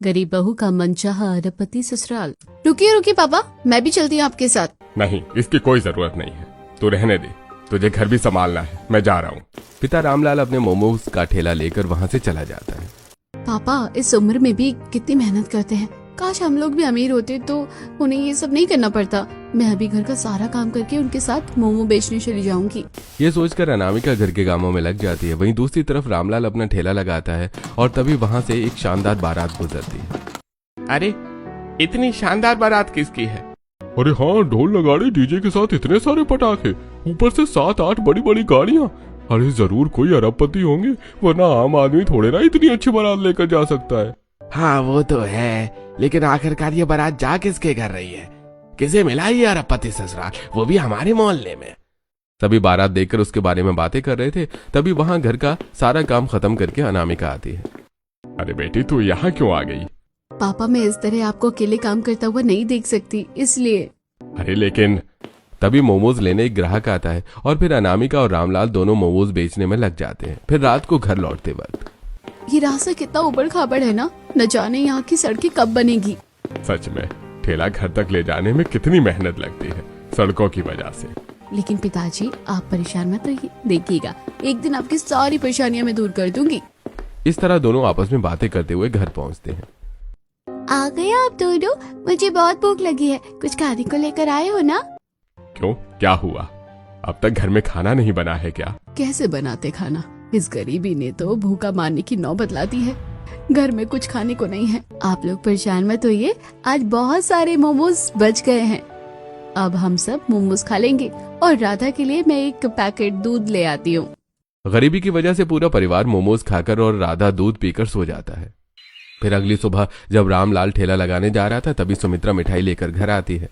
गरीब बहू का मनचाहा अरबपति ससुराल। रुकिए रुकिए पापा, मैं भी चलती हूँ आपके साथ। नहीं, इसकी कोई जरूरत नहीं है, तू रहने दे, तुझे घर भी संभालना है, मैं जा रहा हूँ। पिता रामलाल अपने मोमोज का ठेला लेकर वहाँ से चला जाता है। पापा इस उम्र में भी कितनी मेहनत करते हैं, काश हम लोग भी अमीर होते तो उन्हें ये सब नहीं करना पड़ता। मैं अभी घर का सारा काम करके उनके साथ मोमो बेचने चली जाऊंगी। ये सोचकर अनामिका घर के कामों में लग जाती है। वहीं दूसरी तरफ रामलाल अपना ठेला लगाता है और तभी वहाँ से एक शानदार बारात गुजरती है। अरे इतनी शानदार बारात किसकी है? अरे हाँ, ढोल नगाड़े डीजे के साथ इतने सारे पटाखे, ऊपर से 7-8 बड़ी बड़ी गाड़ियाँ। अरे जरूर कोई अरबपति होंगे, वरना आम आदमी थोड़े ना इतनी अच्छी बारात लेकर जा सकता है। हाँ वो तो है, लेकिन आखिरकार ये बारात जा किसके घर रही है? किसे मिला ये अरबपति ससुराल, वो भी हमारे मोहल्ले में? तभी बारात देखकर उसके बारे में बातें कर रहे थे, तभी वहाँ घर का सारा काम खत्म करके अनामिका आती है। अरे बेटी, तू यहाँ क्यों आ गई? पापा मैं इस तरह आपको अकेले काम करता हुआ नहीं देख सकती, इसलिए। अरे लेकिन तभी मोमोज लेने एक ग्राहक आता है और फिर अनामिका और रामलाल दोनों मोमोज बेचने में लग जाते हैं। फिर रात को घर लौटते वक्त ये रास्ता कितना उबड़ खाबड़ है ना, न जाने यहाँ की सड़कें कब बनेगी। सच में ठेला घर तक ले जाने में कितनी मेहनत लगती है सड़कों की वजह से। लेकिन पिताजी आप परेशान मत रहिए, देखिएगा एक दिन आपकी सारी परेशानियां मैं दूर कर दूंगी। इस तरह दोनों आपस में बातें करते हुए घर पहुँचते हैं। आ गए आप दोनों, मुझे बहुत भूख लगी है, कुछ खाने को लेकर आए हो ना? क्यों, क्या हुआ? अब तक घर में खाना नहीं बना है क्या? कैसे बनाते खाना, इस गरीबी ने तो भूखा मारने की नौबत ला दी है। घर में कुछ खाने को नहीं है। आप लोग परेशान मत होइए, आज बहुत सारे मोमोज बच गए हैं, अब हम सब मोमोज खा लेंगे। और राधा के लिए मैं एक पैकेट दूध ले आती हूँ। गरीबी की वजह से पूरा परिवार मोमोज खाकर और राधा दूध पीकर सो जाता है। फिर अगली सुबह जब रामलाल ठेला लगाने जा रहा था, तभी सुमित्रा मिठाई लेकर घर आती है।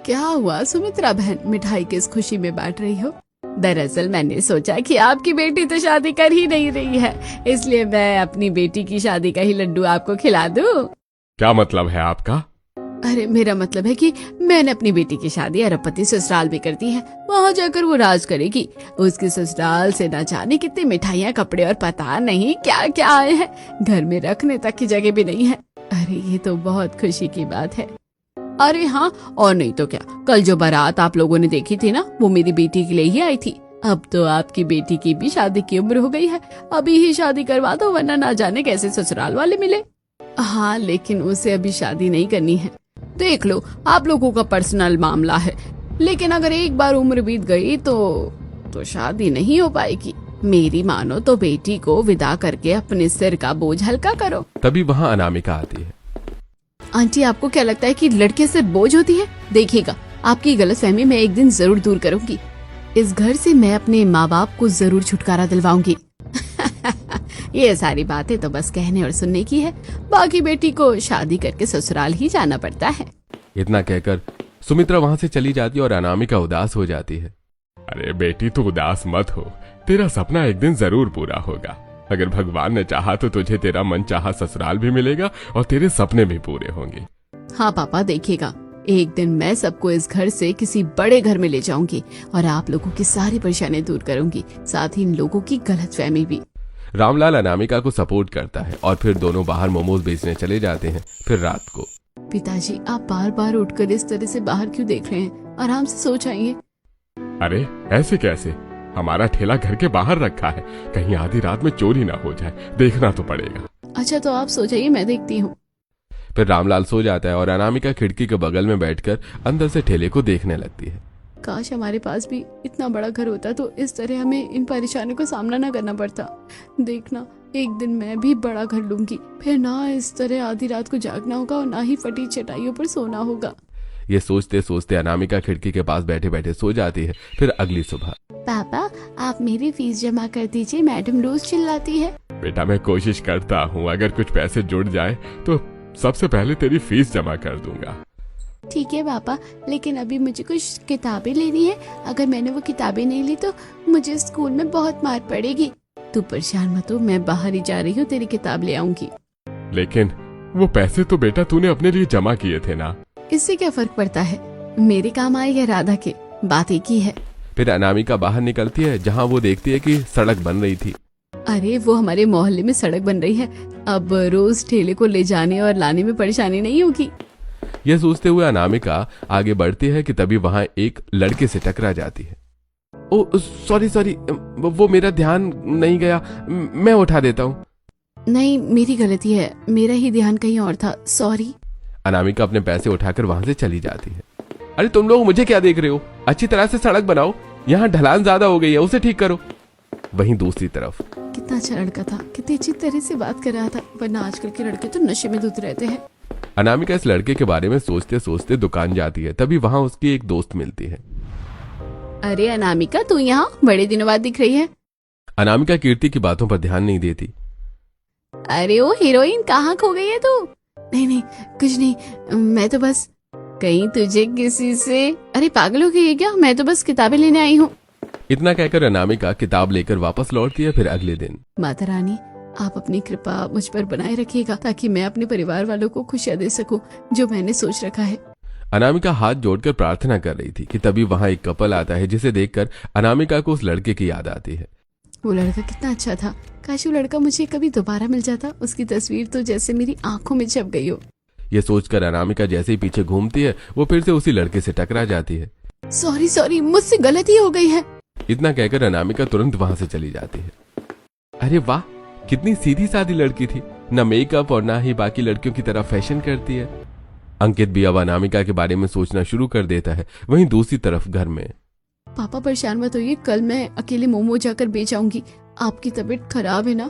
क्या हुआ सुमित्रा बहन, मिठाई किस खुशी में बांट रही हो? दरअसल मैंने सोचा कि आपकी बेटी तो शादी कर ही नहीं रही है, इसलिए मैं अपनी बेटी की शादी का ही लड्डू आपको खिला दूं। क्या मतलब है आपका? अरे मेरा मतलब है कि मैंने अपनी बेटी की शादी अरबपति ससुराल में कर दी है, वहाँ जाकर वो राज करेगी। उसके ससुराल से न जाने कितनी मिठाइयाँ, कपड़े और पता नहीं क्या क्या आए हैं, घर में रखने तक की जगह भी नहीं है। अरे ये तो बहुत खुशी की बात है। अरे हाँ, और नहीं तो क्या, कल जो बारात आप लोगों ने देखी थी ना, वो मेरी बेटी के लिए ही आई थी। अब तो आपकी बेटी की भी शादी की उम्र हो गई है, अभी ही शादी करवा दो, वरना ना जाने कैसे ससुराल वाले मिले। हाँ लेकिन उसे अभी शादी नहीं करनी है। देख लो, आप लोगों का पर्सनल मामला है, लेकिन अगर एक बार उम्र बीत गई तो शादी नहीं हो पाएगी। मेरी मानो तो बेटी को विदा करके अपने सिर का बोझ हल्का करो। तभी वहाँ अनामिका आती है। आंटी आपको क्या लगता है कि लड़के से बोझ होती है? देखिएगा आपकी गलतफहमी मैं एक दिन जरूर दूर करूंगी। इस घर से मैं अपने माँ बाप को जरूर छुटकारा दिलवाऊंगी। ये सारी बातें तो बस कहने और सुनने की है, बाकी बेटी को शादी करके ससुराल ही जाना पड़ता है। इतना कहकर सुमित्रा वहाँ से चली जाती है और अनामिका उदास हो जाती है। अरे बेटी, तू उदास मत हो, तेरा सपना एक दिन जरूर पूरा होगा। अगर भगवान ने चाहा तो तुझे तेरा मन चाहा ससुराल भी मिलेगा और तेरे सपने भी पूरे होंगे। हाँ पापा देखिएगा, एक दिन मैं सबको इस घर से किसी बड़े घर में ले जाऊंगी और आप लोगों की सारी परेशानियां दूर करूंगी, साथ ही इन लोगों की गलतफहमी भी। रामलाल अनामिका को सपोर्ट करता है और फिर दोनों बाहर मोमोज बेचने चले जाते हैं। फिर रात को पिताजी आप बार बार उठकर इस तरह से बाहर क्यों देख रहे हैं, आराम से सो जाइए। अरे ऐसे कैसे, हमारा ठेला घर के बाहर रखा है, कहीं आधी रात में चोरी ना हो जाए, देखना तो पड़ेगा। अच्छा तो आप सो जाइए, मैं देखती हूँ। फिर रामलाल सो जाता है और अनामिका खिड़की के बगल में बैठकर अंदर से ठेले को देखने लगती है। काश हमारे पास भी इतना बड़ा घर होता तो इस तरह हमें इन परेशानियों का सामना न करना पड़ता। देखना एक दिन मैं भी बड़ा घर लूंगी, फिर ना इस तरह आधी रात को जागना होगा और ना ही फटी चटाइयों पर सोना होगा। ये सोचते सोचते अनामिका खिड़की के पास बैठे बैठे सो जाती है। फिर अगली सुबह, पापा आप मेरी फीस जमा कर दीजिए, मैडम रोज चिल्लाती है। बेटा मैं कोशिश करता हूँ, अगर कुछ पैसे जुड़ जाए तो सबसे पहले तेरी फीस जमा कर दूंगा। ठीक है पापा, लेकिन अभी मुझे कुछ किताबें लेनी है, अगर मैंने वो किताबें नहीं ली तो मुझे स्कूल में बहुत मार पड़ेगी। तू परेशान मत हो, मैं बाहर ही जा रही हूँ, तेरी किताब ले आऊंगी। लेकिन वो पैसे तो बेटा तूने अपने लिए जमा किए थे ना। इससे क्या फर्क पड़ता है, मेरे काम आए या राधा के, बात एक ही है। फिर अनामिका बाहर निकलती है, जहाँ वो देखती है कि सड़क बन रही थी। अरे वो हमारे मोहल्ले में सड़क बन रही है, अब रोज ठेले को ले जाने और लाने में परेशानी नहीं होगी। यह सोचते हुए अनामिका आगे बढ़ती है कि तभी वहां एक लड़के से टकरा जाती है। ओ सॉरी सॉरी, वो मेरा ध्यान नहीं गया, मैं उठा देता हूँ। नहीं, मेरी गलती है, मेरा ही ध्यान कहीं और था, सॉरी। अनामिका अपने पैसे उठाकर वहां से चली जाती है। अरे तुम लोग मुझे क्या देख रहे हो, अच्छी तरह से सड़क बनाओ, यहाँ ढलान ज्यादा हो गई है, उसे ठीक करो। वहीं दूसरी तरफ कितना अच्छा लड़का था, कितनी अच्छी तरह से बात कर रहा था, वरना आजकल के लड़के तो नशे में धुत रहते हैं। अनामिका इस लड़के के बारे में सोचते सोचते दुकान जाती है, तभी वहां उसकी एक दोस्त मिलती है। अरे अनामिका, तू यहाँ बड़े दिनों बाद दिख रही है। अनामिका कीर्ति की बातों पर ध्यान नहीं देती। अरे ओ हीरोइन, कहाँ खो गई है तू? नहीं नहीं, कुछ नहीं, मैं तो बस कहीं तुझे किसी से। अरे पागल हो गई है क्या? मैं तो बस किताबें लेने आई हूँ। इतना कहकर अनामिका किताब लेकर वापस लौटती है। फिर अगले दिन, माता रानी, आप अपनी कृपा मुझ पर बनाए रखिएगा ताकि मैं अपने परिवार वालों को खुशियां दे सकूं जो मैंने सोच रखा है। अनामिका हाथ जोड़कर प्रार्थना कर रही थी कि तभी वहां एक कपल आता है, जिसे देखकर अनामिका को उस लड़के की याद आती है। वो लड़का कितना अच्छा था, काश वो लड़का मुझे कभी दोबारा मिल जाता। उसकी तस्वीर तो जैसे मेरी आंखों में छप गई हो। ये सोचकर अनामिका जैसे ही पीछे घूमती है, वो फिर से उसी लड़के से टकरा जाती है। सॉरी सॉरी, मुझसे गलती हो गई है। इतना कहकर अनामिका तुरंत वहां से चली जाती है। अरे वाह, कितनी सीधी सादी लड़की थी, न मेकअप और ना ही बाकी लड़कियों की तरह फैशन करती है। अंकित भी अब अनामिका के बारे में सोचना शुरू कर देता है। वहीं दूसरी तरफ घर में, पापा परेशान मत होइए, कल मैं अकेले मोमो जाकर बेच आऊंगी। आपकी तबीयत खराब है ना?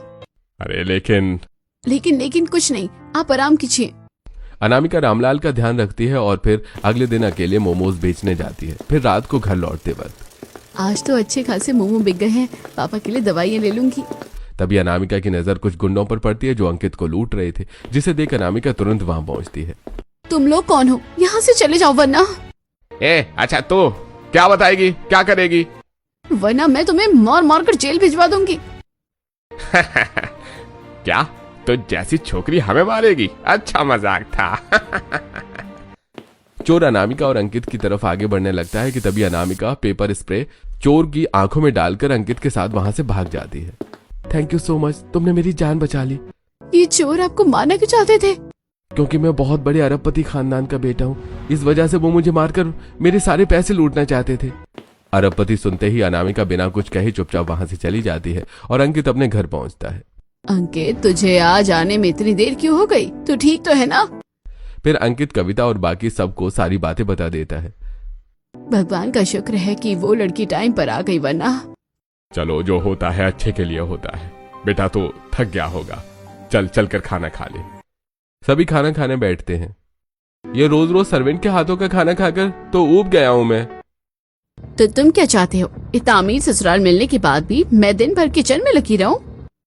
अरे लेकिन लेकिन कुछ नहीं, आप आराम कीजिए। अनामिका रामलाल का ध्यान रखती है और फिर अगले दिन अकेले मोमोज बेचने जाती है। फिर रात को घर लौटते वक्त, आज तो अच्छे खासे मोमो बिक गए हैं, पापा के लिए दवाइयाँ ले लूंगी। तभी अनामिका की नजर कुछ गुंडों पर पड़ती है जो अंकित को लूट रहे थे, जिसे देख अनामिका तुरंत वहां पहुंचती है। तुम लोग कौन हो? यहाँ से चले जाओ वरना। अच्छा तो क्या बताएगी, क्या करेगी? वरना मैं तुम्हें मार मार कर जेल भिजवा दूंगी। क्या तो जैसी छोकरी हमें मारेगी? अच्छा मजाक था। चोर अनामिका और अंकित की तरफ आगे बढ़ने लगता है कि तभी अनामिका पेपर स्प्रे चोर की आंखों में डालकर अंकित के साथ वहां से भाग जाती है। थैंक यू सो मच, तुमने मेरी जान बचा ली। ये चोर आपको मारना क्यों चाहते थे? क्योंकि मैं बहुत बड़े अरबपति खानदान का बेटा हूँ, इस वजह से वो मुझे मारकर मेरे सारे पैसे लूटना चाहते थे। अरबपति सुनते ही अनामिका बिना कुछ कहे चुपचाप वहां से चली जाती है और अंकित अपने घर पहुंचता है। अंकित, तुझे आज आने में इतनी देर क्यों हो गई? तू ठीक तो है ना? फिर अंकित कविता और बाकी सबको सारी बातें बता देता है। भगवान का शुक्र है कि वो लड़की टाइम पर आ गई, वरना। चलो, जो होता है अच्छे के लिए होता है। बेटा तो थक गया होगा, चल कर खाना खा ले। सभी खाना खाने बैठते हैं। ये रोज रोज सर्वेंट के हाथों का खाना खाकर तो ऊब गया हूं मैं। तो तुम क्या चाहते हो? इतना अमीर ससुराल मिलने के बाद भी मैं दिन भर किचन में लगी रहूं?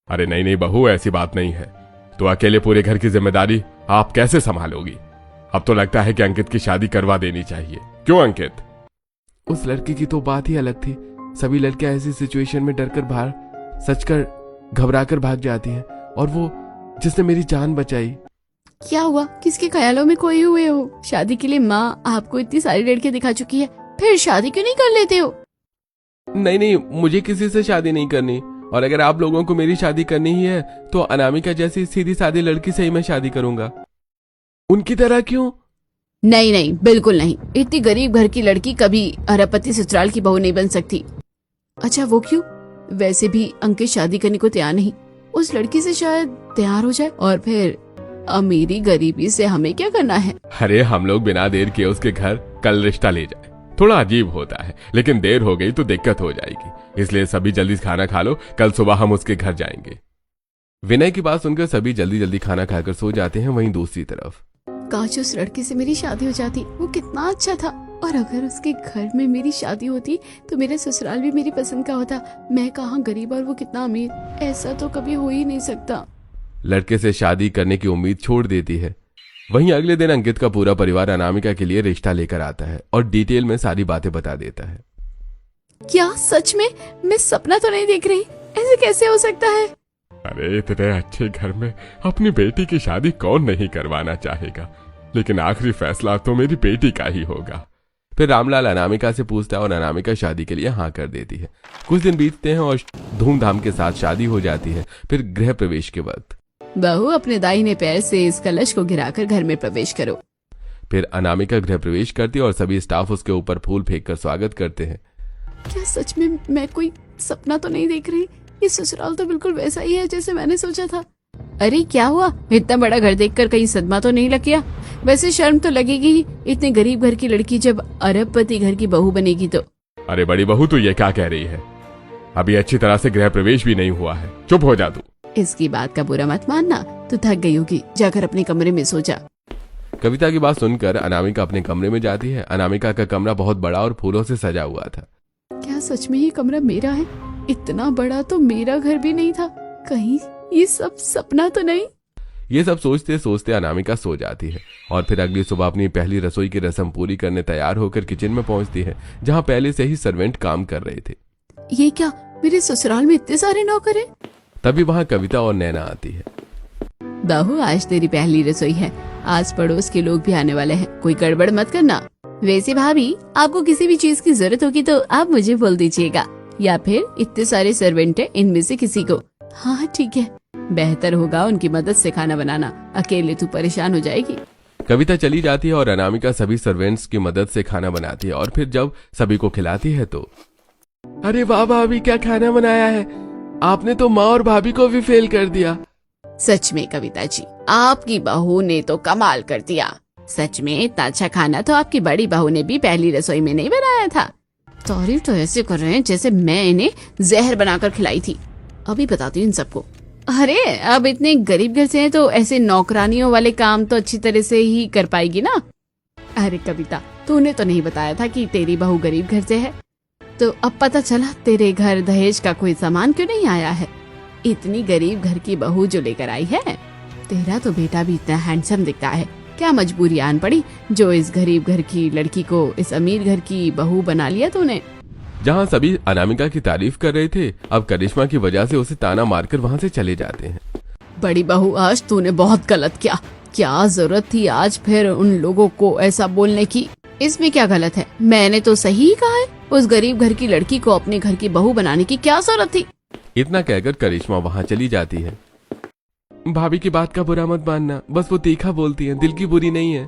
अरे नहीं बहू, ऐसी बात नहीं है। तो अकेले पूरे घर की जिम्मेदारी आप कैसे संभालोगी? अब तो लगता है कि अंकित की शादी करवा देनी चाहिए। क्यों अंकित? उस लड़की की तो बात ही अलग थी। सभी लड़कियां ऐसी सिचुएशन में डरकर बाहर सचकर घबराकर भाग जाती हैं, और वो जिसने मेरी जान बचाई। क्या हुआ? किसके ख्यालों में खोए हुए हो? शादी के लिए माँ आपको इतनी सारी लड़कियां दिखा चुकी है, फिर शादी क्यों नहीं कर लेते हो? नहीं, मुझे किसी से शादी नहीं करनी, और अगर आप लोगों को मेरी शादी करनी ही है तो अनामिका जैसी सीधी सादी लड़की से ही मैं शादी करूंगा। उनकी तरह क्यों? नहीं, बिल्कुल नहीं। इतनी गरीब घर की लड़की कभी अरबपति ससुराल की बहू नहीं बन सकती। अच्छा, वो क्यों? वैसे भी अंकित शादी करने को तैयार नहीं। उस लड़की से शायद तैयार हो जाए, और फिर अमीरी गरीबी से हमें क्या करना है? अरे हम लोग बिना देर किए उसके घर कल रिश्ता ले जाए। थोड़ा अजीब होता है, लेकिन देर हो गई तो दिक्कत हो जाएगी, इसलिए सभी जल्दी खाना खा लो, कल सुबह हम उसके घर जाएंगे। विनय की बात सुनकर सभी जल्दी खाना खाकर सो जाते हैं। वहीं दूसरी तरफ, काश उस लड़के से मेरी शादी हो जाती, वो कितना अच्छा था। और अगर उसके घर में मेरी शादी होती तो मेरा ससुराल भी मेरी पसंद का होता। मैं कहाँ गरीब और वो कितना अमीर। ऐसा तो कभी हो ही नहीं सकता। लड़के से शादी करने की उम्मीद छोड़ देती है। वहीं अगले दिन अंकित का पूरा परिवार अनामिका के लिए रिश्ता लेकर आता है और डिटेल में सारी बातें बता देता है। क्या सच में? मैं सपना तो नहीं देख रही, ऐसे कैसे हो सकता है? अरे इतने अच्छे घर में अपनी बेटी की शादी कौन नहीं करवाना चाहेगा, लेकिन आखिरी फैसला तो मेरी बेटी का ही होगा। फिर रामलाल अनामिका से पूछता है और अनामिका शादी के लिए हाँ कर देती है। कुछ दिन बीतते हैं और धूमधाम के साथ शादी हो जाती है। फिर गृह प्रवेश के वक्त बहू अपने दाहिने पैर से इस कलश को गिराकर घर में प्रवेश करो। फिर अनामिका गृह प्रवेश करती है और सभी स्टाफ उसके ऊपर फूल फेंककर स्वागत करते हैं। क्या सच में मैं कोई सपना तो नहीं देख रही? ये ससुराल तो बिल्कुल वैसा ही है जैसे मैंने सोचा था। अरे क्या हुआ, इतना बड़ा घर देखकर कहीं सदमा तो नहीं लग गया? वैसे शर्म तो लगेगी ही, इतने गरीब घर की लड़की जब अरबपति घर की बहू बनेगी तो। अरे बड़ी बहू, तू ये क्या कह रही है? अभी अच्छी तरह से गृह प्रवेश भी नहीं हुआ है, चुप हो जा तू। इसकी बात का बुरा मत मानना, तू थक गई होगी, जाकर अपने कमरे में सो जा। कविता की बात सुनकर अनामिका अपने कमरे में जाती है। अनामिका का कमरा बहुत बड़ा और फूलों से सजा हुआ था। क्या सच में ये कमरा मेरा है? इतना बड़ा तो मेरा घर भी नहीं था, कहीं ये सब सपना तो नहीं? ये सब सोचते सोचते अनामिका सो जाती है और फिर अगली सुबह अपनी पहली रसोई की रस्म पूरी करने तैयार होकर किचन में पहुंचती है, जहां पहले से ही सर्वेंट काम कर रहे थे। ये क्या, मेरे ससुराल में इतने सारे नौकर हैं? तभी वहां कविता और नैना आती है। बहू, आज तेरी पहली रसोई है, आज पड़ोस के लोग भी आने वाले हैं, कोई गड़बड़ मत करना। वैसे भाभी, आपको किसी भी चीज की जरूरत होगी तो आप मुझे बोल दीजिएगा, या फिर इतने सारे सर्वेंट हैं, इनमें से किसी को। हाँ ठीक है, बेहतर होगा उनकी मदद से खाना बनाना, अकेले तू परेशान हो जाएगी। कविता चली जाती है और अनामिका सभी सर्वेंट्स की मदद से खाना बनाती है और फिर जब सभी को खिलाती है तो अरे वाह भाभी, क्या खाना बनाया है, आपने तो माँ और भाभी को भी फेल कर दिया। सच में कविता जी, आपकी बहू ने तो कमाल कर दिया। सच में इतना अच्छा खाना तो आपकी बड़ी बहू ने भी पहली रसोई में नहीं बनाया था। तारीफ तो ऐसे कर रहे हैं जैसे मैं इन्हें जहर बनाकर खिलाई थी। अभी बताती हूँ इन सबको। अरे अब इतने गरीब घर से हैं तो ऐसे नौकरानियों वाले काम तो अच्छी तरह से ही कर पाएगी ना। अरे कविता, तूने तो नहीं बताया था कि तेरी बहू गरीब घर से है, तो अब पता चला तेरे घर दहेज का कोई सामान क्यों नहीं आया है। इतनी गरीब घर की बहू जो लेकर आई है, तेरा तो बेटा भी इतना हैंडसम दिखता है, क्या मजबूरी आन पड़ी जो इस गरीब घर की लड़की को इस अमीर घर की बहू बना लिया तूने। जहाँ सभी अनामिका की तारीफ कर रहे थे, अब करिश्मा की वजह से उसे ताना मारकर वहाँ से चले जाते हैं। बड़ी बहू, आज तूने बहुत गलत किया। क्या जरूरत थी आज फिर उन लोगों को ऐसा बोलने की? इसमें क्या गलत है? मैंने तो सही ही कहा है, उस गरीब घर की लड़की को अपने घर की बहू बनाने की क्या जरूरत थी? इतना कहकर करिश्मा वहाँ चली जाती है। भाभी की बात का बुरा मत मानना, बस वो तीखा बोलती है, दिल की बुरी नहीं है।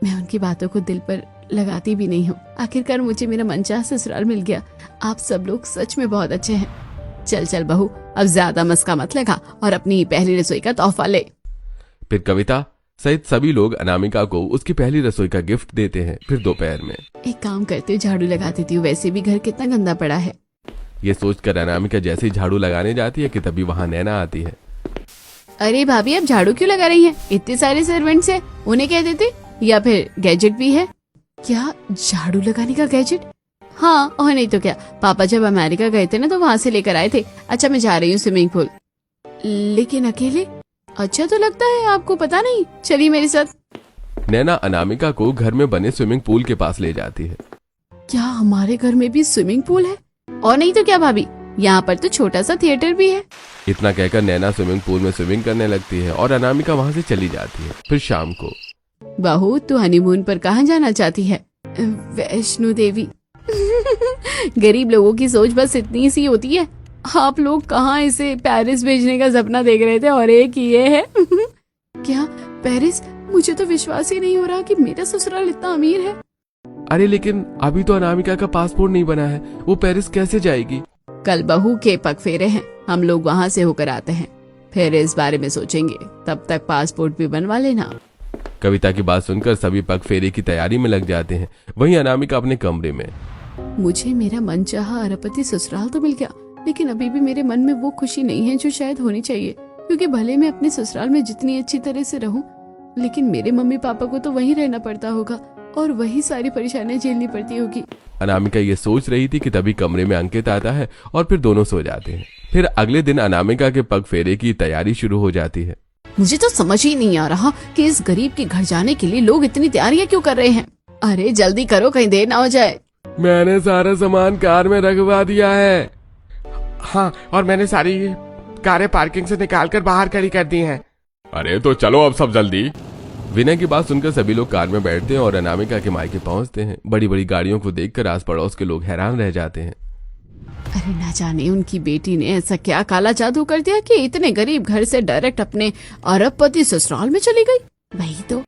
मैं उनकी बातों को दिल पर लगाती भी नहीं हूँ। आखिरकार मुझे मेरा मनचाहा ससुराल मिल गया। आप सब लोग सच में बहुत अच्छे हैं। चल चल बहू, अब ज्यादा मस्का मत लगा और अपनी पहली रसोई का तोहफा ले। फिर कविता सहित सभी लोग अनामिका को उसकी पहली रसोई का गिफ्ट देते हैं। फिर दोपहर में एक काम करती हूँ, झाड़ू लगा देती हूँ, वैसे भी घर कितना गंदा पड़ा है। ये सोचकर अनामिका जैसे ही झाड़ू लगाने जाती है कि तभी वहाँ नैना आती है। अरे भाभी, अब झाड़ू क्यों लगा रही हैं? इतने सारे सर्वेंट्स हैं, उन्हें कह देते, या फिर गैजेट भी है क्या? झाड़ू लगाने का गैजेट? हाँ, और नहीं तो क्या, पापा जब अमेरिका गए थे ना तो वहाँ से लेकर आए थे। अच्छा, मैं जा रही हूँ स्विमिंग पूल। लेकिन अकेले? अच्छा तो लगता है आपको, पता नहीं, चलिए मेरे साथ। नैना अनामिका को घर में बने स्विमिंग पूल के पास ले जाती है। क्या हमारे घर में भी स्विमिंग पूल है? और नहीं तो क्या भाभी, यहाँ पर तो छोटा सा थिएटर भी है। इतना कहकर नैना स्विमिंग पूल में स्विमिंग करने लगती है और अनामिका वहाँ से चली जाती है। फिर शाम को बहू, तू हनीमून पर कहाँ जाना चाहती है? वैष्णो देवी। गरीब लोगों की सोच बस इतनी सी होती है। आप लोग कहाँ इसे पेरिस भेजने का सपना देख रहे थे और एक ये है। क्या पेरिस? मुझे तो विश्वास ही नहीं हो रहा कि मेरा ससुराल इतना अमीर है। अरे लेकिन अभी तो अनामिका का पासपोर्ट नहीं बना है, वो पेरिस कैसे जाएगी? कल बहू के पग फेरे हैं, हम लोग वहाँ से होकर आते हैं, फिर इस बारे में सोचेंगे। तब तक पासपोर्ट भी बनवा लेना। कविता की बात सुनकर सभी पग फेरे की तैयारी में लग जाते हैं। वहीं अनामिका अपने कमरे में। मुझे मेरा मनचाहा अरबपति ससुराल तो मिल गया, लेकिन अभी भी मेरे मन में वो खुशी नहीं है जो शायद होनी चाहिए। क्योंकि भले मैं अपने ससुराल में जितनी अच्छी तरह से रहूं, लेकिन मेरे मम्मी पापा को तो वहीं रहना पड़ता होगा और वही सारी परेशानियां झेलनी पड़ती होगी। अनामिका ये सोच रही थी कि तभी कमरे में अंकित आता है और फिर दोनों सो जाते हैं। फिर अगले दिन अनामिका के पग फेरे की तैयारी शुरू हो जाती है। मुझे तो समझ ही नहीं आ रहा कि इस गरीब के घर जाने के लिए लोग इतनी तैयारियां क्यों कर रहे हैं। अरे जल्दी करो, कहीं देर ना हो जाए। मैंने सारा सामान कार में रखवा दिया है। हाँ, और मैंने सारी कारें पार्किंग से निकालकर बाहर खड़ी कर दी हैं। अरे तो चलो अब सब जल्दी। विनय की बात सुनकर सभी लोग कार में बैठते हैं और अनामिका के मायके पहुंचते हैं। बड़ी बड़ी गाड़ियों को देखकर आस पड़ोस के लोग हैरान रह जाते हैं। अरे ना जाने उनकी बेटी ने ऐसा क्या काला जादू कर दिया कि इतने गरीब घर से डायरेक्ट अपने अरबपति ससुराल में चली गई। वही तो